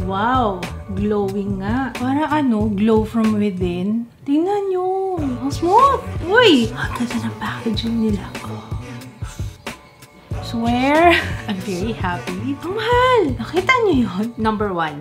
Wow! Glowing nga. Para ano, glow from within. Tingnan nyo! Ang smooth! Uy! Ang ganda ng packaging nila. Swear, I'm very happy. Ang mahal! Nakita nyo yun? Number 1.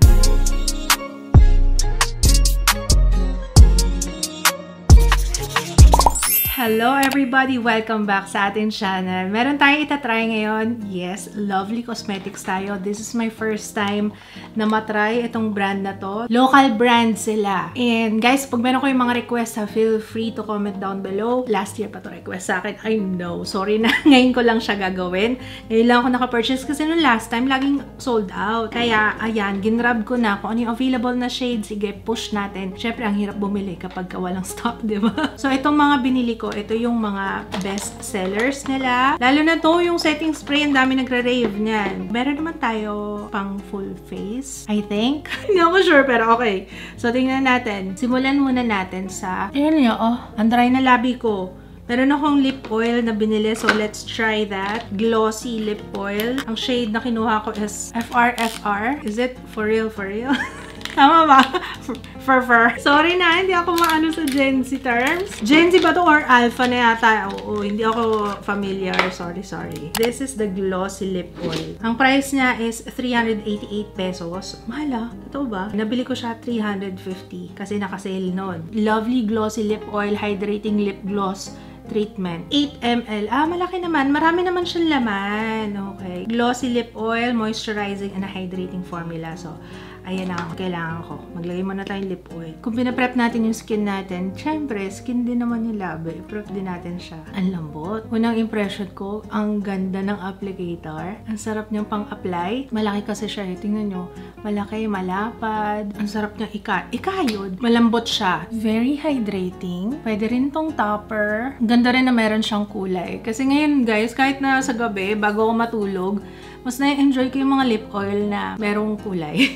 Hello everybody! Welcome back sa ating channel. Meron tayong itatry ngayon. Yes, Lovely Cosmetics tayo. This is my first time na matry itong brand na to. Local brand sila. And guys, pag meron kayong mga request, feel free to comment down below. Last year pa to request sa akin. I know. Sorry na. Ngayon ko lang siya gagawin. Ngayon lang ako nakapurchase kasi nung last time, laging sold out. Kaya, ayan, ginrab ko na kung ano yung available na shade. Sige, push natin. Syempre, ang hirap bumili kapag walang stock, di ba? So, itong mga binili ko, ito yung mga best sellers nila. Lalo na to, yung setting spray, ang dami nagre-rave niyan. Meron naman tayo pang full face, I think. Hindi ako sure, pero okay. So, tingnan natin. Simulan muna natin sa, ayan nyo, ang dry na labi ko. Meron akong lip oil na binili, so let's try that. Glossy lip oil. Ang shade na kinuha ko is FR. Is it for real? For real? Tama ba? Fur. Sorry na, hindi ako maano sa Gen Z terms. Gen Z ba to or Alpha na yata? Oo, hindi ako familiar. Sorry. This is the glossy lip oil. Ang price niya is 388 pesos. Mahal ah. Totoo ba? Nabili ko siya 350 kasi naka-sale nun. Lovely glossy lip oil, hydrating lip gloss treatment. 8 ml. Malaki naman. Marami naman siyang laman. Okay. Glossy lip oil, moisturizing and hydrating formula. So, ayan na, kailangan ko. Maglagay muna tayong lip oil. Kung pinaprep natin yung skin natin, syempre, skin din naman yung labi. Prep din natin siya. Ang lambot. Unang impression ko, ang ganda ng applicator. Ang sarap niyang pang-apply. Malaki kasi siya. Tingnan nyo. Malaki, malapad. Ang sarap niyang ikayod. Malambot siya. Very hydrating. Pwede rin tong topper. Ganda rin na meron siyang kulay. Kasi ngayon, guys, kahit na sa gabi, bago ako matulog, mas na-enjoy ko yung mga lip oil na merong kulay.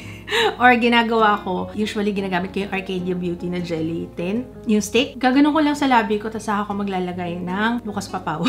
Or ginagawa ko, usually ginagamit ko yung Arcadia Beauty na jelly tint. Yung stick, gaganon ko lang sa labi ko, tapos ako maglalagay ng Lucas Papaw.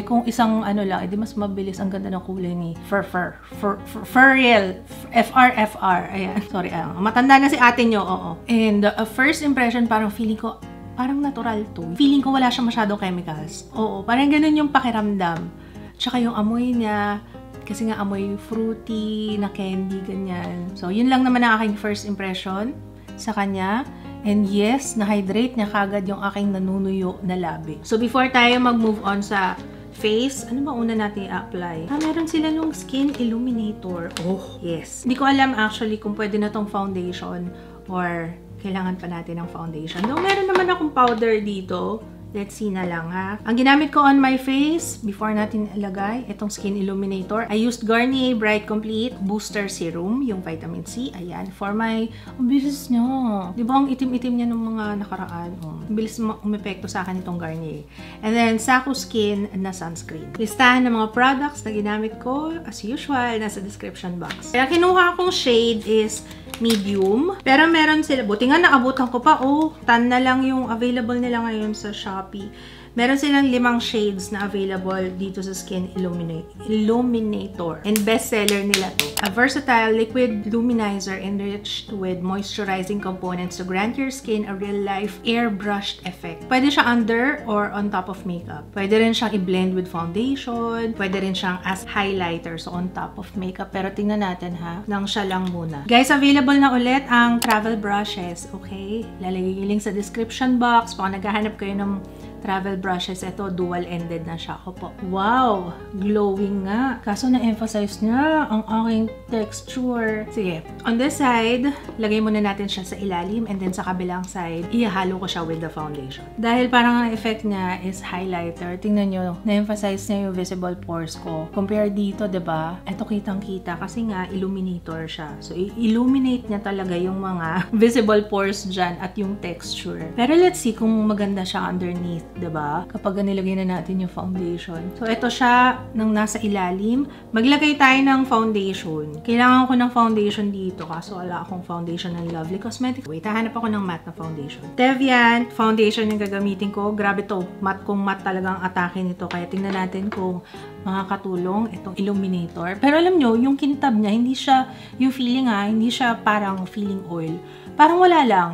Kung isang ano lang, edi mas mabilis. Ang ganda ng kulay ni Furreal. FR. Ayan. Sorry, matanda na si ate nyo, oo. And first impression, parang feeling ko, parang natural to. Feeling ko wala siyang masyadong chemicals. Oo, parang ganun yung pakiramdam. Tsaka yung amoy niya, kasi nga amoy fruity, na candy, ganyan. So, yun lang naman ang aking first impression sa kanya. And yes, na-hydrate niya kagad yung aking nanunuyo na labi. So, before tayo mag-move on sa face, ano ba una natin i-apply? Meron sila nung skin illuminator. Oh, yes. Hindi ko alam actually kung pwede na tong foundation or kailangan pa natin ng foundation. Though, meron naman akong powder dito. Let's see na lang ha. Ang ginamit ko on my face, before natin ilagay, itong skin illuminator. I used Garnier Bright Complete Booster Serum, yung vitamin C. Ayan, for my, ang bilis nyo. Di ba ang itim-itim niya nung mga nakaraan? Ang bilis umepekto sa akin itong Garnier. And then, Saku Skin na sunscreen. Listahan ng mga products na ginamit ko, as usual, nasa description box. Kaya kinuha kong shade is medium. Pero meron sila, buti nga naabutan ko pa, 10 na lang yung available nila ngayon sa Shopee. Meron silang 5 shades na available dito sa Skin Illuminator. And bestseller nila to. A versatile liquid luminizer enriched with moisturizing components to grant your skin a real-life airbrushed effect. Pwede siya under or on top of makeup. Pwede rin siyang i-blend with foundation. Pwede rin siyang as highlighter, so on top of makeup. Pero tingnan natin ha, nang siya lang muna. Guys, available na ulit ang travel brushes. Okay? Lalagay yung link sa description box. Kung naghahanap kayo ng travel brushes, ito, dual-ended na siya. Ako po. Wow! Glowing nga. Kaso na-emphasize niya ang aking texture. Sige. On this side, lagay muna natin siya sa ilalim and then sa kabilang side, ihalo ko siya with the foundation. Dahil parang ang effect niya is highlighter. Tingnan nyo, na-emphasize niya yung visible pores ko. Compare dito, diba? Ito kitang-kita kasi nga, illuminator siya. So, illuminate niya talaga yung mga visible pores dyan at yung texture. Pero let's see kung maganda siya underneath. diba? Kapag nilagay na natin yung foundation. So, ito siya nang nasa ilalim. Maglagay tayo ng foundation. Kailangan ko ng foundation dito kaso wala akong foundation ng Lovely Cosmetics. Wait, hahanap ako ng matte na foundation. Tevian foundation yung gagamitin ko. Grabe to. Matte kung matte talagang atake nito. Kaya tingnan natin kung makakatulong itong illuminator. Pero alam nyo, yung kintab niya, hindi siya, yung feeling hindi siya parang feeling oil. Parang wala lang.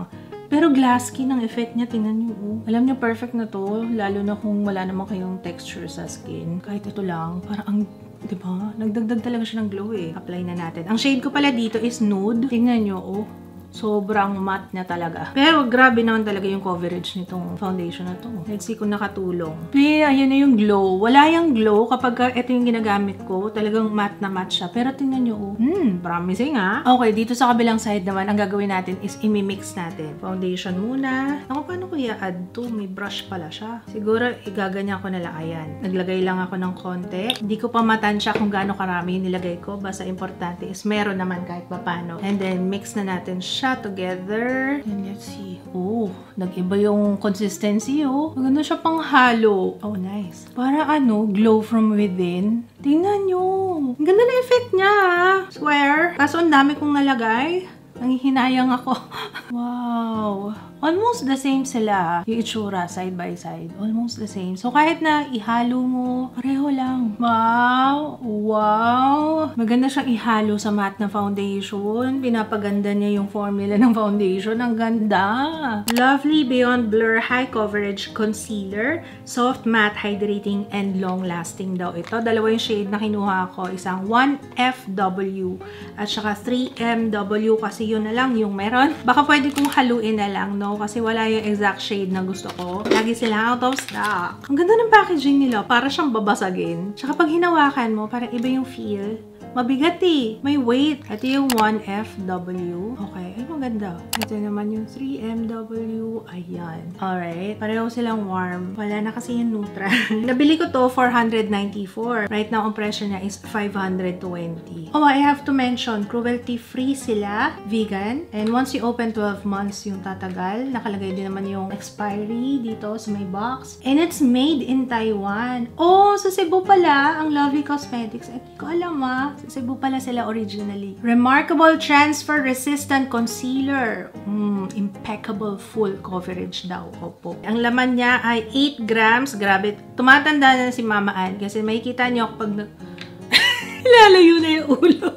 Pero glass skin ang effect niya, tingnan nyo. Oh. Alam nyo, perfect na to. Lalo na kung wala naman kayong texture sa skin. Kahit ito lang, parang ang, diba? Nagdagdag talaga siya ng glow eh. Apply na natin. Ang shade ko pala dito is nude. Tingnan nyo, oh. Sobrang matte na talaga. Pero grabe naman talaga yung coverage nitong foundation na to. Let's see kung nakatulong. Ayan na yung glow. Wala yung glow kapag ito yung ginagamit ko. Talagang matte na matte siya. Pero tingnan nyo, promising Okay, dito sa kabilang side naman, ang gagawin natin is imimix natin. Foundation muna. Ako, paano ko i-add to? May brush pala siya. Siguro, igaganyan ko na lang. Ayan. Naglagay lang ako ng konti. Hindi ko pa matansya kung gaano karami yung nilagay ko. Basta importante is meron naman kahit papano. And then, mix na natin siya together. And let's see. Oh, nag-iba yung consistency, oh. Maganda siya pang halo. Oh, nice. Para glow from within. Tingnan nyo. Ang ganda na effect niya, Swear. Kaso ang dami kong nalagay. Nanghihinayang ako. Wow. Almost the same sila. Yung itsura, side by side. Almost the same. So, kahit na ihalo mo, pareho lang. Wow! Wow! Maganda siyang ihalo sa matte na foundation. Pinapaganda niya yung formula ng foundation. Ang ganda! Lovely Beyond Blur High Coverage Concealer. Soft Matte Hydrating and Long-Lasting daw ito. Dalawa yung shade na kinuha ko. Isang 1FW at saka 3MW kasi yun na lang yung meron. Baka pwede kong haluin na lang, no? Kasi wala yung exact shade na gusto ko. Lagi sila out of stock. Ang ganda ng packaging nila. Para siyang babasagin. Tsaka pag hinawakan mo, parang iba yung feel. Mabigat eh. May weight. Ito yung 1FW. Okay. Ay, maganda. Ito naman yung 3MW. Ayan. Alright. Pareho silang warm. Wala na kasi yung neutral. Nabili ko to 494. Right now, ang presyo niya is 520. Oh, I have to mention, cruelty-free sila. Vegan. And once you open 12 months yung tatagal, nakalagay din naman yung expiry dito sa may box. And it's made in Taiwan. Oh, sa Cebu pala, ang Lovely Cosmetics. Hindi ko alam Sa Cebu pala sila originally. Remarkable Transfer Resistant Concealer. Impeccable full coverage daw. Opo. Ang laman niya ay 8 grams. Grabe. Tumatanda na si Mama Ann kasi makikita niyo kapag lalayo na yung ulo.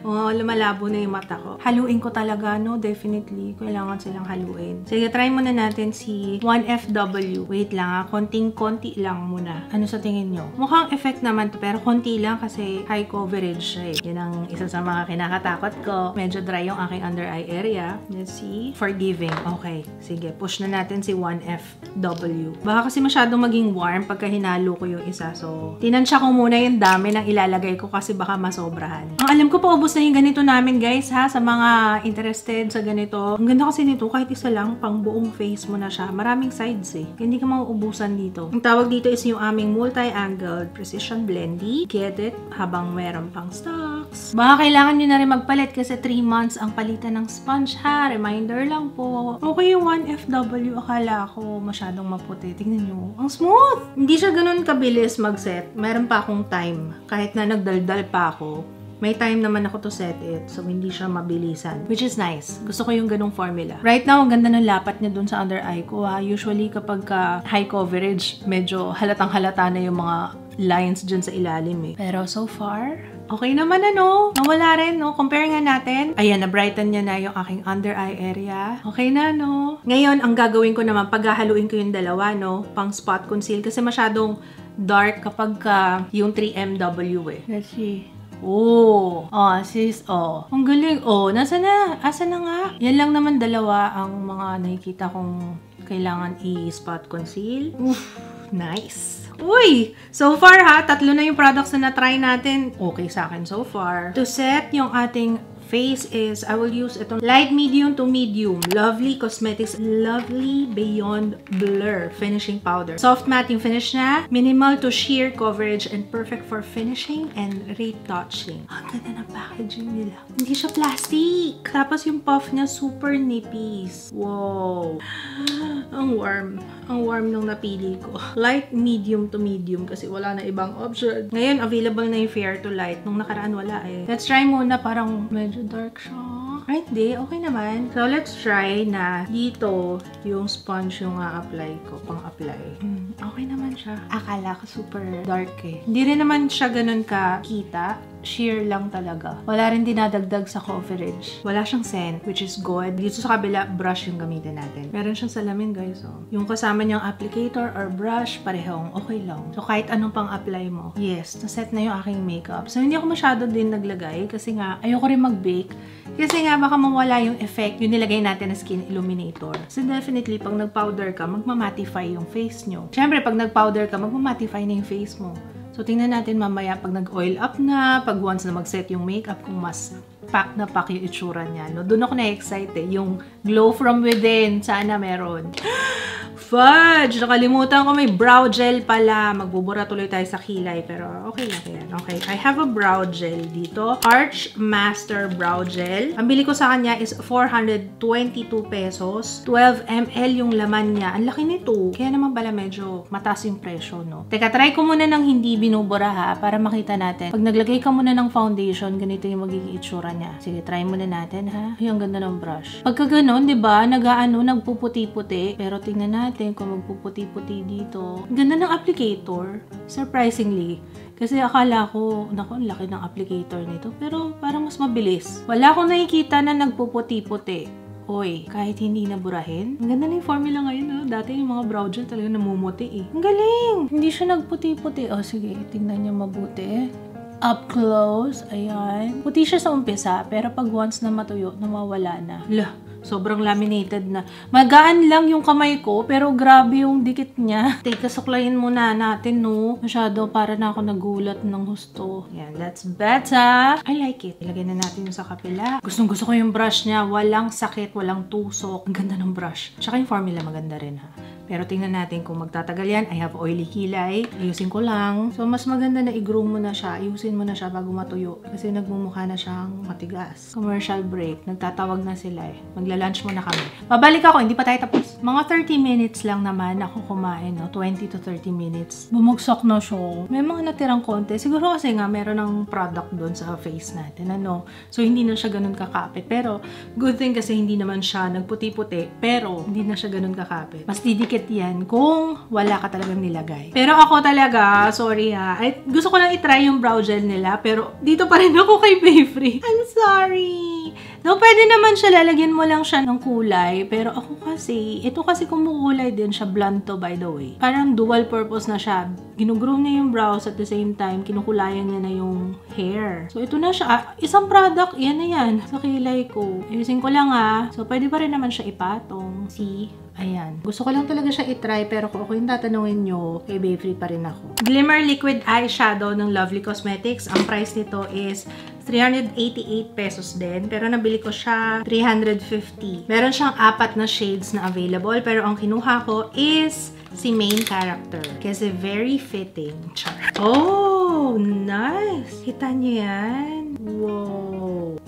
Oh, lumalabo na yung mata ko. Haluin ko talaga, no? Definitely. Kailangan silang haluin. Sige, try muna natin si 1FW. Wait lang, konting-konti lang muna. Ano sa tingin nyo? Mukhang effect naman to, pero konti lang kasi high coverage siya eh. Yan ang isa sa mga kinakatakot ko. Medyo dry yung aking under eye area. Let's see. Forgiving. Okay. Sige, push na natin si 1FW. Baka kasi masyadong maging warm pagka hinalo ko yung isa. So, tinansya ko muna yung dami ng ilalagay ko kasi baka masobrahan. Ang alam ko, paubos na yung ganito namin guys ha, sa mga interested sa ganito. Ang ganda kasi nito, kahit isa lang, pang buong face mo na siya. Maraming sides eh. Hindi ka mauubusan dito. Ang tawag dito is yung aming multi-angled precision blendy. Get it? Habang meron pang stocks. Baka kailangan nyo na rin magpalit kasi 3 months ang palitan ng sponge ha. Reminder lang po. Okay yung 1FW, akala ko masyadong maputi. Tingnan nyo. Ang smooth! Hindi siya ganun kabilis mag-set. Meron pa akong time. Kahit na nagdaldal pa ako. May time naman ako to set it, so hindi siya mabilisan. Which is nice. Gusto ko yung ganung formula. Right now, ang ganda ng lapat niya dun sa under eye ko ha. Usually, kapag high coverage, medyo halatang-halata na yung mga lines dyan sa ilalim eh. Pero so far, okay naman Nawala rin, no? Compare nga natin. Ayan, na-brighten niya na yung aking under eye area. Okay na, no? Ngayon, ang gagawin ko naman, paghahaluin ko yung dalawa, no? Pang spot conceal. Kasi masyadong dark kapag yung 3MW eh. Let's see. Oh, sis, ang galing. Nasa na? Asa na nga? Yan lang naman dalawa ang mga nakikita kong kailangan i-spot conceal. Oof, nice. Uy! So far ha, 3 na yung products na na-try natin. Okay sa akin so far. To set yung ating face is, I will use itong light medium to medium Lovely Cosmetics Lovely Beyond Blur Finishing Powder. Soft matte yung finish na. Minimal to sheer coverage and perfect for finishing and retouching. Ang ganda ng packaging nila. Hindi siya plastic. Tapos yung puff niya super nippies. Wow! Ang warm. Ang warm nung napili ko. Light, medium to medium kasi wala na ibang option. Ngayon, available na yung fair to light. Nung nakaraan, wala eh. Let's try muna. Parang medyo dark siya. Right, di. Okay naman. So, let's try na dito yung sponge yung apply ko. Pang-apply. Okay naman siya. Akala ko super dark eh. Hindi rin naman siya ganun ka-kita. Sheer lang talaga. Wala rin dinadagdag sa coverage. Wala siyang scent, which is good. Dito sa kabila, brush yung gamitin natin. Meron siyang salamin, guys. Oh. Yung kasama niyang applicator or brush, parehong okay lang. So, kahit anong pang-apply mo. Yes, naset na yung aking makeup. So, hindi ako masyado din naglagay kasi nga, ayoko rin mag-bake. Kasi nga, baka mawala yung effect yung nilagay natin na skin illuminator. So, definitely, pag nag-powder ka, magmamattify yung face nyo. Siyempre, pag nag-powder ka, magmamattify na yung face mo. So, tingnan natin mamaya pag nag-oil up na, pag once na mag-set yung makeup, kung mas pack na pack yung itsura niya. No? Doon ako na-excite eh. Yung glow from within, sana meron. Fudge! Nakalimutan ko may brow gel pala. Magbubura tuloy tayo sa kilay. Pero okay lang yan. Okay. I have a brow gel dito. Arch Master Brow Gel. Ang bili ko sa kanya is 422 pesos. 12 ml yung laman niya. Ang laki nito. Kaya naman pala medyo mataas yung presyo, no? Teka, try ko muna ng hindi binubura ha. Para makita natin. Pag naglagay ka muna ng foundation, ganito yung magiging itsura niya. Sige, try muna natin ha. Ay, ang ganda ng brush. Pagka ganon, diba? Nagpuputi-puti. Pero tingnan natin kung magpuputi-puti dito. Ganda ng applicator. Surprisingly. Kasi akala ko, naku, ang laki ng applicator nito. Pero parang mas mabilis. Wala akong nakikita na nagpuputi-puti. Oy, kahit hindi naburahin. Ang ganda na yung formula ngayon, no? Dati yung mga brow gel talaga namumuti eh. Ang galing! Hindi siya nagputi-puti. O, sige, tingnan niyo mabuti. Up close. Ayan. Puti siya sa umpisa, pero pag once na matuyo, nawawala na. Lah, sobrang laminated na. Magaan lang yung kamay ko, pero grabe yung dikit niya. Teka, suklayin muna natin, no? Masyado, para na ako nagulat ng husto. Yan, that's better. I like it. Ilagay na natin yung sa kapila. Gustong-gusto ko yung brush niya. Walang sakit, walang tusok. Ang ganda ng brush. Tsaka yung formula maganda rin, ha? Pero tingnan natin kung magtatagal yan. I have oily kilay. Ayusin ko lang. So, mas maganda na i-groom mo na siya. Ayusin mo na siya bago matuyo. Kasi nagmumukha na siyang matigas. Commercial break. Nagtatawag na sila eh. Magla-lunch muna kami. Babalik ako. Hindi pa tayo tapos. Mga 30 minutes lang naman ako kumain. No? 20 to 30 minutes. Bumagsak na siya. May mga natirang konti. Siguro kasi nga meron ng product doon sa face natin. Ano? So, hindi na siya ganun kakapit. Pero, good thing kasi hindi naman siya nagputi-puti. Pero, hindi na siya ganun kakapit. Mas didikit yan kung wala ka talagang nilagay. Pero ako talaga, sorry ha, gusto ko lang itry yung brow gel nila, pero dito pa rin ako kay Bayfree. I'm sorry. No, pwede naman siya, lalagyan mo lang siya ng kulay, pero ako kasi, ito kasi kumukulay din siya, blonde to by the way. Parang dual purpose na siya. Ginugroom niya yung brows at the same time, kinukulayan niya na yung hair. So, ito na siya. Isang product, yan na yan. Sa kilay ko. Ayusin ko lang ha. So, pwede pa rin naman siya ipatong. See? Ayan. Gusto ko lang talaga siya itry, pero kung ako yung tatanungin nyo, kay Bayfree pa rin ako. Glimmer Liquid Eyeshadow ng Lovely Cosmetics. Ang price nito is 388 pesos din. Pero nabili ko siya 350. Meron siyang 4 na shades na available. Pero ang kinuha ko is si main character. Kasi very fitting. Char. Oh, nice! Kita niyo yan? Wow!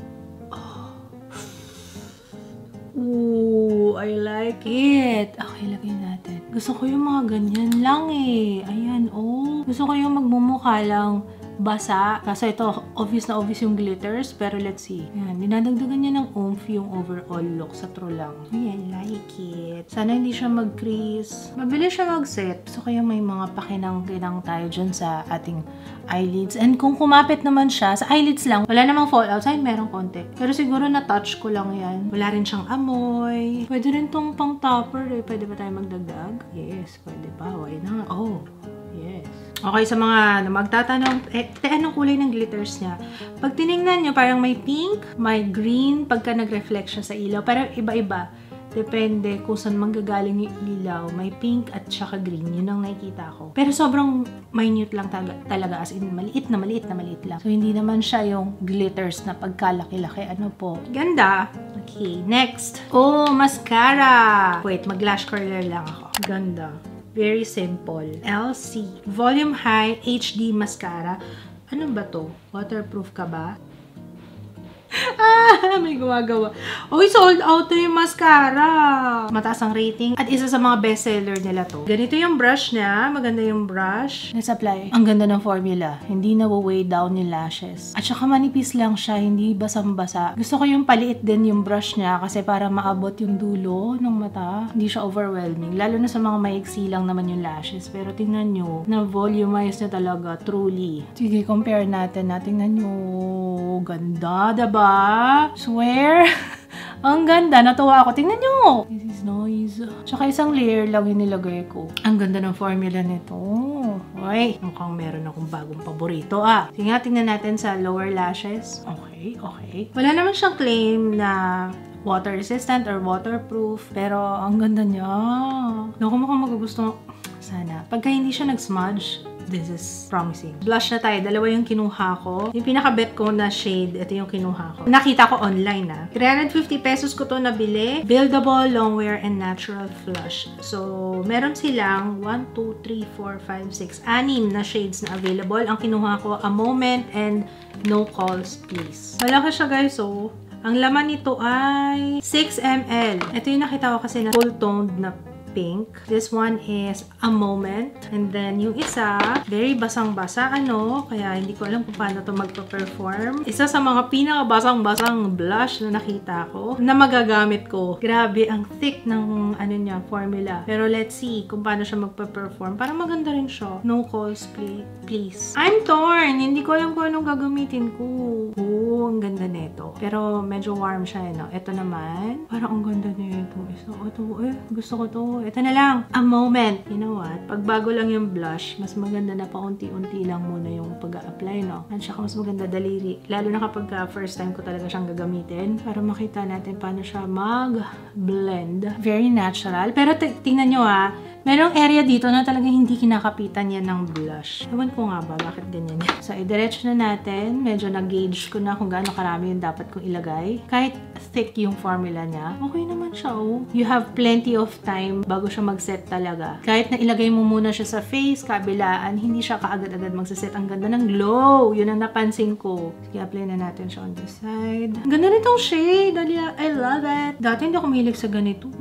Ooh, I like it. Okay, lagyan natin. Gusto ko yung mga ganyan lang eh. Ayan, oh. Gusto ko yung magmumukha lang basa. Kasi ito, obvious na obvious yung glitters. Pero let's see. Ayan, dinadagdagan niya ng oomph yung overall look sa true lang. I like it. Sana hindi siya mag-crease. Mabilis siya mag-set. So, kaya may mga pakinang-kinang tayo dyan sa ating eyelids. And kung kumapit naman siya, sa eyelids lang, wala namang fallout. Side merong konti. Pero siguro na-touch ko lang yan. Wala rin siyang amoy. Pwede rin tong pang topper eh. Pwede ba tayo magdagdag? Yes, pwede pa. Why not? Oh, yes. Okay, sa mga magtatanong, anong kulay ng glitters niya? Pag tinignan nyo, parang may pink, may green, pagka nag-reflect siya sa ilaw. Parang iba-iba. Depende kung saan manggagaling yung ilaw. May pink at saka green. Yun ang nakikita ko. Pero sobrang minute lang talaga. As in, maliit na maliit lang. So, hindi naman siya yung glitters na pagkalaki-laki. Ano po? Ganda! Okay, next. Oh, mascara! Wait, mag-lash curler lang ako. Ganda. Very simple. LC. Volume High HD Mascara. Ano ba to? Waterproof ka ba? May gumagawa. Uy, sold out to yung mascara. Mataas ang rating. At isa sa mga bestseller nila to. Ganito yung brush niya. Maganda yung brush. Let's apply. Ang ganda ng formula. Hindi na-weigh down yung lashes. At saka manipis lang siya. Hindi basang-basa. Gusto ko yung paliit din yung brush niya kasi para maabot yung dulo ng mata. Hindi siya overwhelming. Lalo na sa mga maiksi lang naman yung lashes. Pero tingnan nyo. Na-volumize niya talaga. Truly. Sige, compare natin. Tingnan nyo. Ganda, diba? Swear? Ang ganda. Natuwa ako. Tingnan nyo. This is nice. Tsaka isang layer lang yung nilagay ko. Ang ganda ng formula nito. Uy, mukhang meron akong bagong paborito. Sige nga, tingnan natin sa lower lashes. Okay, okay. Wala naman siyang claim na water resistant or waterproof. Pero ang ganda niya. Naku, mukhang magugusto. Sana. Pagka hindi siya nag-smudge, this is promising. Blush na tayo. Dalawa yung kinuha ko. Yung pinaka-bet ko na shade, ito yung kinuha ko. Nakita ko online 350 pesos ko to nabili. Buildable, long wear, and natural flush. So, meron silang 1, 2, 3, 4, 5, 6, 6 na shades na available. Ang kinuha ko, A Moment and No Calls Please. Malaki siya guys, so ang laman nito ay 6 ml. Ito yung nakita ko kasi na full-toned na pink. This one is A Moment. And then, yung isa, very basang-basa, kaya hindi ko alam kung paano to magpa-perform. Isa sa mga pinaka-basang-basang blush na nakita ko, na magagamit ko. Grabe, ang thick ng, niya, formula. Pero let's see kung paano siya magpa-perform. Parang maganda rin siya. No calls, please. I'm torn! Hindi ko alam kung anong gagamitin ko. Oh, ang ganda nito. Pero, medyo warm siya, Ito naman, parang ang ganda nito. Gusto ko to. Ito na lang. A Moment. You know what? Pag bago lang yung blush, mas maganda na paunti-unti lang muna yung pag-a-apply, At saka mas maganda daliri. Lalo na kapag first time ko talaga siyang gagamitin para makita natin paano siya mag-blend. Very natural. Pero tingnan nyo merong area dito na talagang hindi kinakapitan yan ng blush. Ewan ko nga ba, bakit ganyan yan? So, i-diretso na natin. Medyo nag-gauge ko na kung gaano karami yung dapat kong ilagay. Kahit thick yung formula niya, okay naman siya, You have plenty of time bago siya mag-set talaga. Kahit na ilagay mo muna siya sa face, kabilaan, hindi siya kaagad-agad mag-set. Ang ganda ng glow! Yun ang napansin ko. Sige, apply na natin siya on this side. Ang ganda nitong shade! I love it! Dati hindi ako mahilig sa ganito,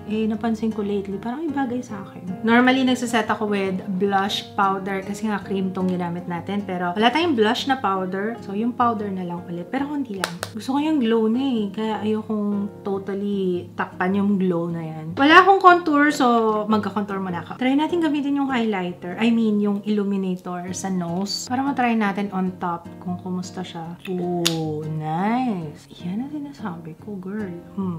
napansin ko lately, parang ibagay sa akin. Normally, nagsaset ako with blush powder kasi nga cream tong ginamit natin. Pero wala tayong blush na powder. So, yung powder na lang ulit. Pero hindi lang. Gusto ko yung glow na Kaya ayokong totally takpan yung glow na yan. Wala akong contour, so magka-contour muna ako. Try natin gamitin yung highlighter. I mean, yung illuminator sa nose. Para matry natin on top kung kumusta siya. Oh, nice. Yan ang sinasabi ko, girl.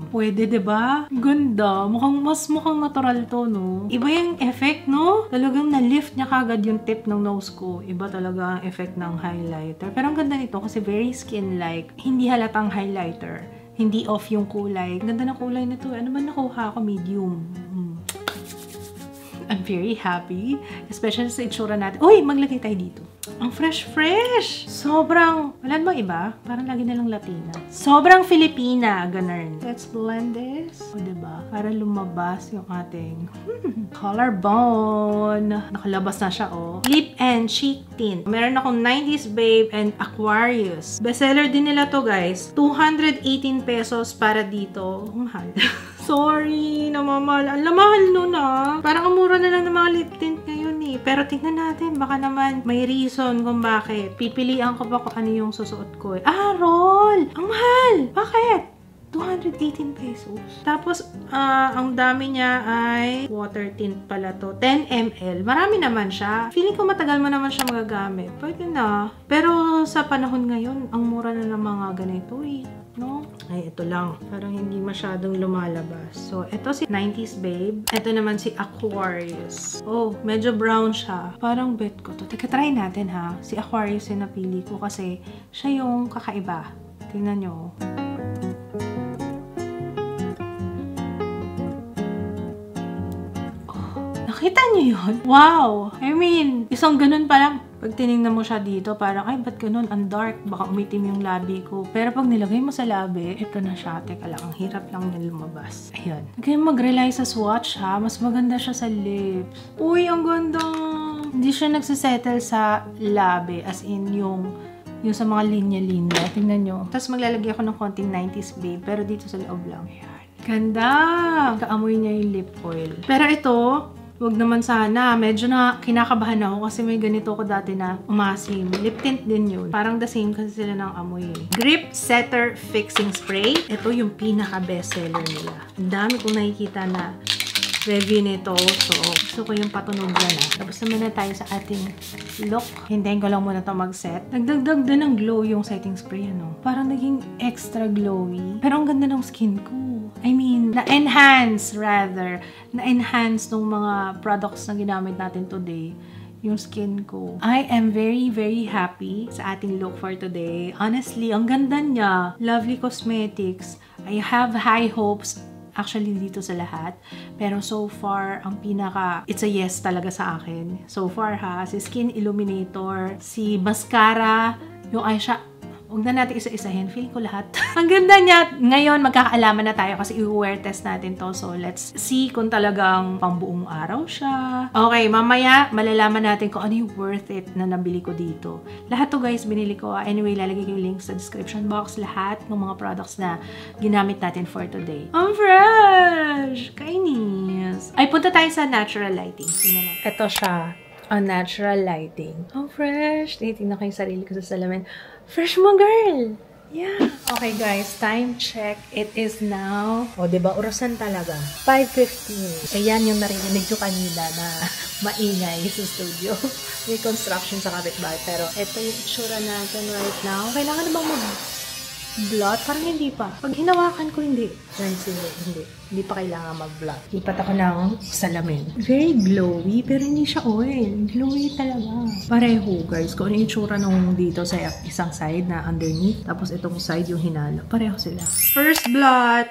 Pwede, diba? Ganda. Mukhang natural to, Iba yung effect, Talagang na-lift niya kagad yung tip ng nose ko. Iba talaga ang effect ng highlighter. Pero ang ganda nito kasi very skin-like. Hindi halatang highlighter. Hindi off yung kulay. Ganda ng kulay nito. Ano ba nakuha ko? Medium. I'm very happy. Especially sa itsura natin. Uy! Maglagay tayo dito. Ang fresh! Sobrang, wala bang iba? Parang lagi na lang Latina. Sobrang Filipina, ganun. Let's blend this. O, diba? Para lumabas yung ating collarbone. Nakalabas na siya, Lip and cheek tint. Meron akong 90s Babe and Aquarius. Bestseller din nila to, guys. 218 pesos para dito. Mahal. Sorry, namamahal. Ang mahal nun, Parang ang mura na lang ng mga lip tint ngayon, Pero tingnan natin, baka naman may reason kung bakit. Pipilian ko ba kung ano yung susuot ko, roll! Ang mahal! Bakit? 218 pesos. Tapos, ang dami niya ay water tint pala to. 10 ml. Marami naman siya. Feeling ko matagal mo naman siya magagamit. Pwede na. Pero sa panahon ngayon, ang mura na ng mga ganito, Ay, ito lang. Parang hindi masyadong lumalabas. So, ito si 90s Babe. Ito naman si Aquarius. Oh, medyo brown siya. Parang bet ko to. Teka, try natin Si Aquarius yung napili ko kasi siya yung kakaiba. Tingnan nyo. Nakita niyo yun? Wow! I mean, isang ganun pa lang. Pag tinignan mo siya dito, parang, ay, ba't ganun? Ang dark. Baka umitim yung labi ko. Pero pag nilagay mo sa labi, ito na siya. Teka lang, ang hirap lang na lumabas. Ayun. Huwag kayong mag-rely sa swatch, Mas maganda siya sa lips. Uy, ang ganda! Hindi siya nagsisettle sa labi. As in, yung Yung sa mga linya-linya. Tingnan nyo. Tapos maglalagay ako ng konting 90s babe. Pero dito sa loob lang. Ayan. Ganda! Kaamoy niya yung lip oil. Pero ito, wag naman sana. Medyo na kinakabahan ako kasi may ganito ko dati na umasim. Lip tint din yun. Parang the same kasi sila ng amoy. Grip Setter Fixing Spray. Ito yung pinaka-best seller nila. Ang dami kong nakikita na review nito. So, gusto ko yung patunog na. Tapos naman na tayo sa ating look. Hintayin ko lang muna ito mag-set. Nagdagdag din ng glow yung setting spray, ano? Parang naging extra glowy. Pero ang ganda ng skin ko. I mean, na-enhance rather. Na-enhance ng mga products na ginamit natin today. Yung skin ko. I am very, very happy sa ating look for today. Honestly, ang ganda niya. Lovely Cosmetics. I have high hopes actually dito sa lahat. Pero so far, ang pinaka, it's a yes talaga sa akin. So far ha, si Skin Illuminator, si mascara, yung eyeshadow. Huwag na natin isa-isahin. Feeling ko lahat. Ang ganda niya. Ngayon, magkakaalaman na tayo kasi i-wear test natin to. So, let's see kung talagang pangbuong araw siya. Okay, mamaya, malalaman natin kung ano yung worth it na nabili ko dito. Lahat to guys, binili ko. Anyway, lalagay ko yung link sa description box. Lahat ng mga products na ginamit natin for today. Ang fresh! Kainis! Ay, punta tayo sa natural lighting. Tingnan natin. Ito siya. On natural lighting. Ang fresh! Tinitingnan ko yung sarili ko sa salamin. Fresh mo, girl! Yeah! Okay, guys. Time check. It is now... O, diba? Orasan talaga. 5:15. Ayan yung narinig ko kanina na maingay sa studio. May construction sa kapitbahay. Pero, ito yung itsura natin right now. Kailangan na bang mag-blot? Parang hindi pa. Pag hinawakan ko, hindi. Friends, hindi. Hindi pa kailangan mag-blot. Lipat ako ng salamin. Very glowy, pero hindi siya oil. Glowy talaga. Pareho, guys. Kung ano yung itsura nung dito sa isang side na underneath, tapos itong side yung hinalo. Pareho sila. First blot.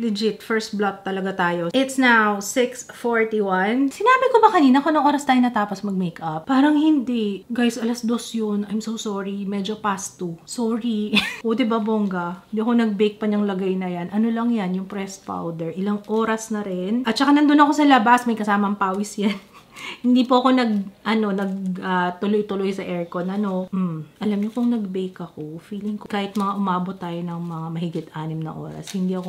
Legit, first blot talaga tayo. It's now 6:41. Sinabi ko ba kanina kung anong oras tayo natapos mag-makeup? Parang hindi. Guys, 2:00 yun. I'm so sorry. Medyo past 2. Sorry. O, diba, bongga? Hindi ako nag-bake pa niyang lagay na yan. Ano lang yan, yung pressed powder. Ilang oras na rin. At saka nandun ako sa labas. May kasamang pawis yan. Hindi po ako tuloy-tuloy sa aircon. Alam niyo kung nag-bake ako, feeling ko kahit mga umabot tayo ng mga mahigit 6 na oras, hindi ako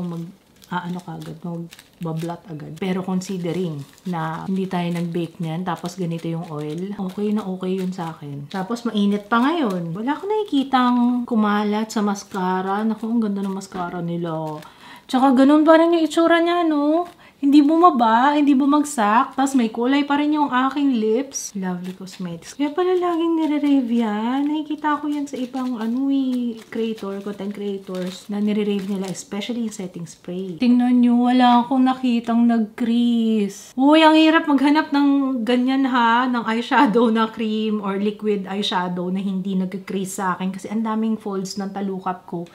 mag-blot agad. Pero considering na hindi tayo nag-bake niyan, tapos ganito yung oil, okay na okay yun sa akin. Tapos mainit pa ngayon. Wala ko nakikitang kumalat sa mascara. Naku, ang ganda ng mascara nila. Tsaka ganun pa rin yung itsura niya, no? Hindi bumaba, hindi bumagsak, tapos may kulay pa rin yung aking lips. Lovely Cosmetics. Kaya pala laging nire-rave yan. Nakikita ko yan sa ibang content creators na nire-rave nila, especially yung setting spray. Tingnan nyo, wala akong nakitang nag-crease. Uy, ang hirap maghanap ng ganyan ha, ng eyeshadow na cream or liquid eyeshadow na hindi nag-crease sa akin kasi ang daming folds ng talukap ko.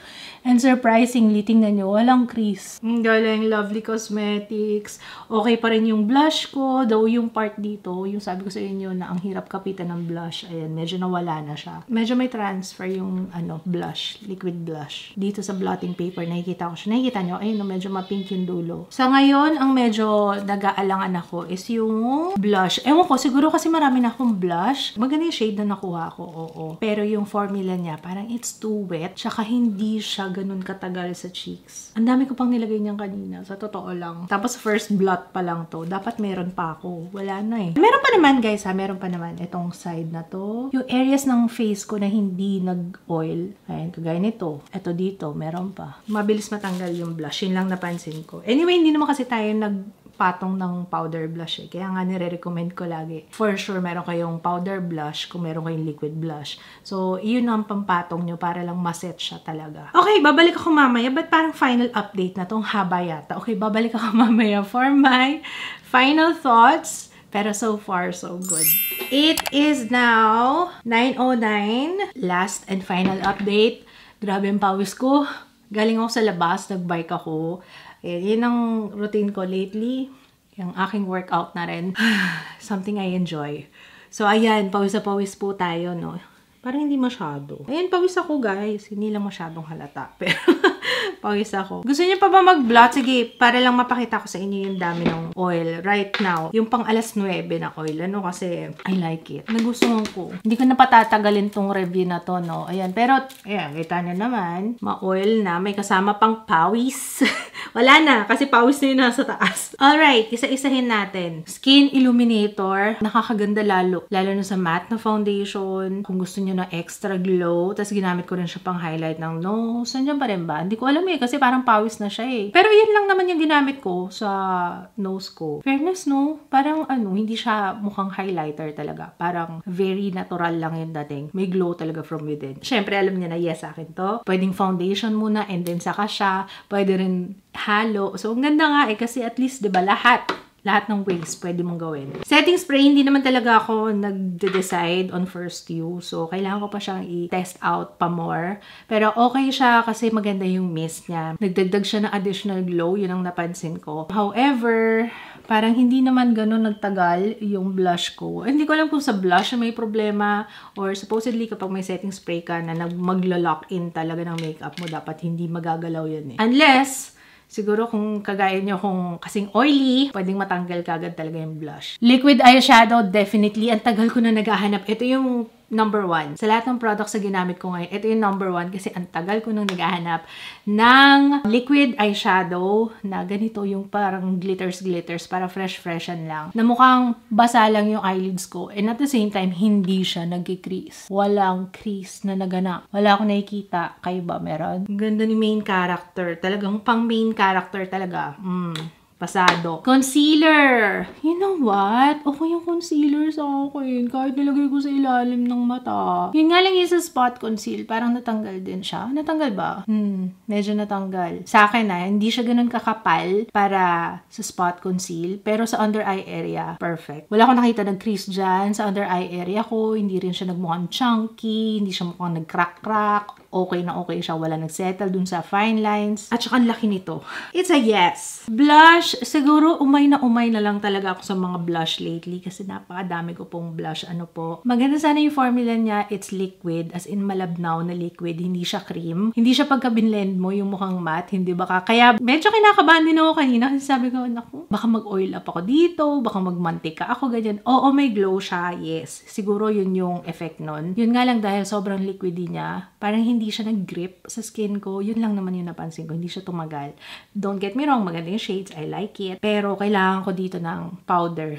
And surprisingly, tingnan nyo, walang crease. Ang galing, Lovely Cosmetics. Okay pa rin yung blush ko. Though yung part dito, yung sabi ko sa inyo na ang hirap kapitan ng blush. Ayan, medyo nawala na siya. Medyo may transfer yung blush, liquid blush. Dito sa blotting paper, nakikita ko siya. Nakikita nyo, ayun, medyo mapink yung dulo. Sa ngayon, ang medyo nag-aalangan ako is yung blush. Ewan ko, siguro kasi marami na akong blush. Maganda yung shade na nakuha ko, oo. Pero yung formula niya, parang it's too wet. Tsaka hindi siya ganun katagal sa cheeks. Ang dami ko pang nilagay niyan kanina. Sa totoo lang. Tapos first blot pa lang to. Dapat meron pa ako. Wala na eh. Meron pa naman guys ha. Meron pa naman. Itong side na to. Yung areas ng face ko na hindi nag-oil. Ayan. Kagaya nito. Ito dito. Meron pa. Mabilis matanggal yung blush. Yun lang napansin ko. Anyway, hindi naman kasi tayo patong ng powder blush eh. Kaya nga nire-recommend ko lagi. For sure, meron kayong powder blush kung meron kayong liquid blush. So, yun ang pampatong nyo para lang maset siya talaga. Okay, babalik ako mamaya. But parang final update na tong haba yata. Okay, babalik ako mamaya for my final thoughts. Pero so far, so good. It is now 9:09. Last and final update. Grabe ang pawis ko. Galing ako sa labas, nag-bike ako. Yun ang routine ko lately. Yung aking workout na rin. Something I enjoy. So, ayan, pawis na pawis po tayo, no? Parang hindi masyado. Ayan, pawis ako, guys. Hindi lang masyadong halata. Pawis ako. Gusto niyo pa ba mag-blot? Sige, para lang mapakita ko sa inyo yung dami ng oil right now. Yung pang alas 9 na oil. Ano kasi, I like it. Nagustuhan ko. Hindi ko na patatagalin tong review na to, no? Ayan. Pero, ayan, kita nyo naman. Ma-oil na. May kasama pang pawis. Wala na. Kasi pawis na yun nasa taas. Alright. Isa-isahin natin. Skin Illuminator. Nakakaganda lalo. Lalo na sa matte na foundation. Kung gusto nyo ng extra glow. Tapos ginamit ko rin siya pang highlight ng nose. Nandiyan pa rin ba? Hindi ko alam eh. Kasi parang pawis na siya eh. Pero yun lang naman yung ginamit ko sa nose ko. Fairness, no? Parang hindi siya mukhang highlighter talaga. Parang very natural lang yung dating. May glow talaga from within. Siyempre, alam niya na yes sa akin to. Pwedeng foundation muna and then saka siya. Pwede rin halo. So, ang ganda nga eh. Kasi at least, diba, lahat ng ways pwede mong gawin. Setting spray, hindi naman talaga ako nag-decide on first use. So, kailangan ko pa siyang i-test out pa more. Pero okay siya kasi maganda yung mist niya. Nagdagdag siya ng additional glow. Yun ang napansin ko. However, parang hindi naman ganun nagtagal yung blush ko. Hindi ko alam kung sa blush may problema or supposedly kapag may setting spray ka na maglo-lock in talaga ng makeup mo, dapat hindi magagalaw yun eh. Unless, siguro kung kagaya nyo kung kasing oily, pwedeng matanggal kagad talaga yung blush. Liquid eyeshadow, definitely. Ang tagal ko na naghahanap. Ito yung number 1. Sa lahat ng products na ginamit ko ngayon, ito yung number 1 kasi ang tagal ko nang naghahanap ng liquid eyeshadow na ganito yung parang glitters, para fresh-freshen lang. Na mukhang basa lang yung eyelids ko and at the same time, hindi siya nag-crease. Walang crease na naganap. Wala akong nakikita. Kayo ba meron? Ang ganda ni main character. Talagang pang main character talaga. Pasado. Concealer! You know what? Okay yung concealer sa akin. Kahit nilagay ko sa ilalim ng mata. Yun nga lang yung sa spot conceal. Parang natanggal din siya. Natanggal ba? Medyo natanggal. Sa akin hindi siya ganun kakapal para sa spot conceal. Pero sa under eye area, perfect. Wala akong nakita nag-crease dyan. Sa under eye area ko, hindi rin siya nagmukhang chunky. Hindi siya mukhang nag-crack-crack. Okay na okay siya. Wala nag-settle dun sa fine lines. At saka ang laki nito. It's a yes. Blush. Siguro umay na lang talaga ako sa mga blush lately kasi napakadami ko pong blush. Maganda sana yung formula niya. It's liquid. As in malabnaw na liquid. Hindi siya cream. Hindi siya pagka binlend mo yung mukhang matte. Hindi baka. Kaya medyo kinakabahan din ako kanina kasi sabi ko, naku, baka mag-oil up ako dito. Baka magmantika ako, ganyan. Oo, may glow siya. Yes. Siguro yun yung effect nun. Yun nga lang dahil sobrang liquidy niya. Parang hindi siya nag-grip sa skin ko. Yun lang naman yung napansin ko. Hindi siya tumagal. Don't get me wrong. Maganda yung shades. I like it. Pero kailangan ko dito ng powder.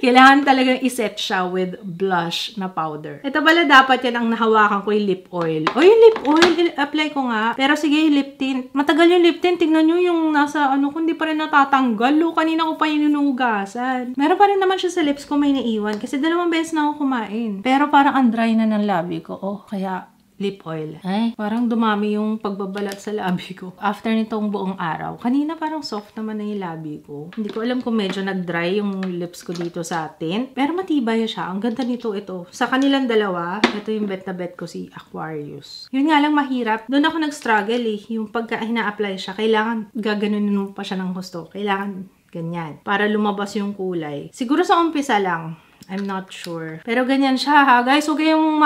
Kailangan talagang iset siya with blush na powder. Ito pala dapat yan ang nahawakan ko yung lip oil. O yung lip oil, apply ko nga. Pero sige, yung lip tint. Matagal yung lip tint. Tingnan nyo yung nasa kundi pa rin natatanggal. Kanina ko pa yung nunugasan. Meron pa rin naman siya sa lips ko may naiwan. Kasi 2 beses na ako kumain. Pero parang ang dry na ng labi ko. Kaya lip oil. Ay, parang dumami yung pagbabalat sa labi ko. After nitong buong araw. Kanina parang soft naman na yung labi ko. Hindi ko alam kung medyo nag-dry yung lips ko dito sa tint. Pero matibay siya. Ang ganda nito ito. Sa kanilang dalawa, ito yung bet na bet ko si Aquarius. Yun nga lang mahirap. Doon ako nag-struggle eh. Yung pagka hina-apply siya, kailangan gaganunin mo pa siya ng gusto. Kailangan ganyan. Para lumabas yung kulay. Siguro sa umpisa lang. I'm not sure. Pero ganyan siya ha. Guys, huwag kayong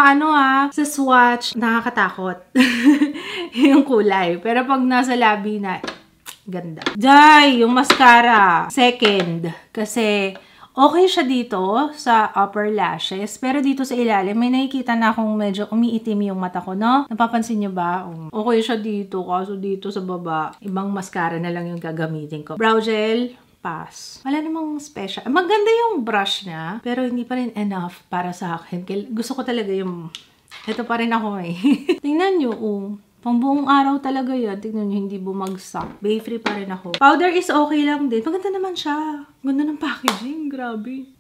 sa swatch, nakakatakot. Yung kulay. Pero pag nasa labi na, ganda. Jai, yung mascara. Second. Kasi, okay siya dito sa upper lashes. Pero dito sa ilalim, may nakikita na akong medyo umiitim yung mata ko, no? Napapansin niyo ba? Okay siya dito. Kaso dito sa baba, ibang mascara na lang yung gagamitin ko. Brow gel. Pass. Wala namang special. Maganda yung brush niya, pero hindi pa rin enough para sa akin. Gusto ko talaga yung... Ito pa rin ako eh. Tingnan nyo, pang buong araw talaga yan. Tingnan nyo, hindi bumagsak. Bay free pa rin ako. Powder is okay lang din. Maganda naman siya. Ganda ng packaging. Grabe.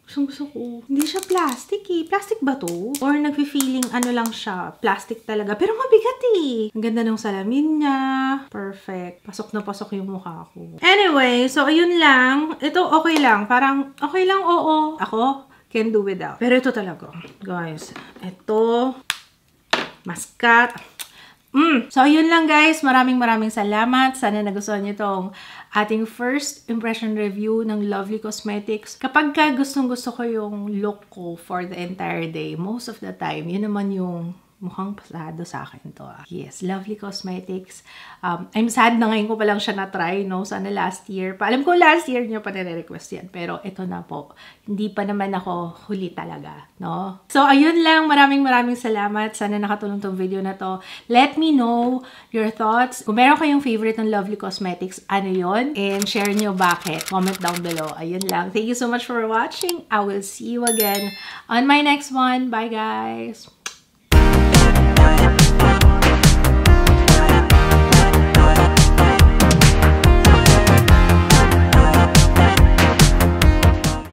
Gusto ko. Hindi siya plastic eh. Plastic ba to? Or nagfi-feeling lang siya. Plastic talaga. Pero mabigat eh. Ang ganda ng salamin niya. Perfect. Pasok na pasok yung mukha ko. Anyway, so ayun lang. Ito okay lang. Parang okay lang, oo. Ako, can do without. Pero ito talaga. Guys, ito. Mascara. So, yun lang guys. Maraming salamat. Sana nagustuhan niyo itong ating first impression review ng Lovely Cosmetics. Kapag gustong-gusto ko yung look ko for the entire day, most of the time, yun naman yung Mukhang pasado sa akin to. Yes, Lovely Cosmetics. I'm sad na ngayon ko pa lang siya na-try, no? Sana last year. Alam ko last year nyo pa nire-request yan. Pero ito na po. Hindi pa naman ako huli talaga, no? So, ayun lang. Maraming salamat. Sana nakatulong tong video na to. Let me know your thoughts. Kung meron kayong favorite ng Lovely Cosmetics, ano yon? And share nyo bakit. Comment down below. Ayun lang. Thank you so much for watching. I will see you again on my next one. Bye, guys!